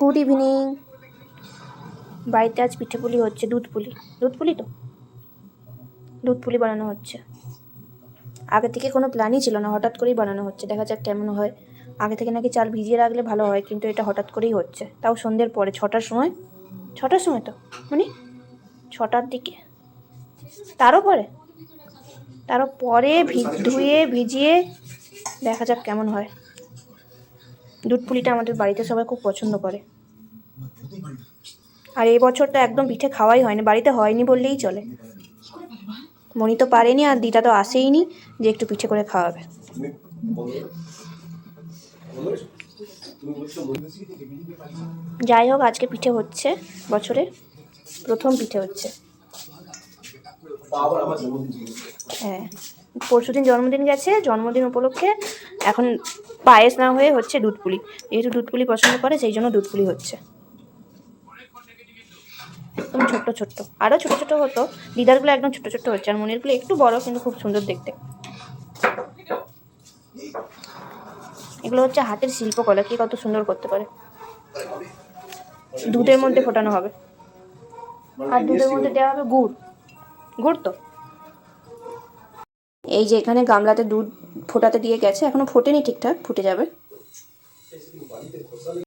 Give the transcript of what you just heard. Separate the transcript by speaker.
Speaker 1: Good evening. বাড়িতে আজ পিঠে পুলি হচ্ছে, দুধ পুলি। দুধ পুলি তো দুধ পুলি বানানো হচ্ছে। আগে থেকে কোনো প্ল্যানই ছিল না, হঠাৎ করেই বানানো হচ্ছে। দেখা যাক কেমন হয়। আগে থেকে নাকি চাল ভিজিয়ে রাখলে ভালো হয়, কিন্তু এটা হঠাৎ করেই হচ্ছে, তাও সন্ধ্যের পরে 6টার সময়। 6টার সময় তো মানে 6টার দিকে, তারও পরে ধুয়ে ভিজিয়ে দেখা যাক কেমন হয়। দুধ পুলিটা আমাদের বাড়িতে সবাই খুব পছন্দ করে। আর এই বছর তো একদম পিঠে খাওয়াই হয়নি, বাড়িতে হয়নি বললেই চলে। মনি তো পারেনি, আর দিদা তো আসেইনি যে একটু পিঠে করে খাওয়াবে। যাই হোক, আজকে পিঠে হচ্ছে, বছরে প্রথম পিঠে হচ্ছে। হ্যাঁ, পরশুদিন জন্মদিন গেছে, জন্মদিন উপলক্ষে এখন পায়েস না হয়ে হচ্ছে দুধ পুলি। যেহেতু দুধ পুলি পছন্দ করে, সেই জন্য দুধ পুলি হচ্ছে। একদম ছোট্ট ছোট্ট, আরও ছোটো ছোটো হতো, দিদারগুলো একদম ছোটো ছোট্টো হচ্ছে, আর মনিরগুলো একটু বড়, কিন্তু খুব সুন্দর দেখতে। এগুলো হচ্ছে হাতের শিল্পকলা, কি কত সুন্দর করতে পারে। দুধের মধ্যে ফোটানো হবে, আর দুধের মধ্যে দেওয়া হবে গুড়। গুড় তো এই যে এখানে গামলাতে দুধ ফোটাতে দিয়ে গেছে, এখনো ফোটেনি ঠিকঠাক, ফুটে যাবে।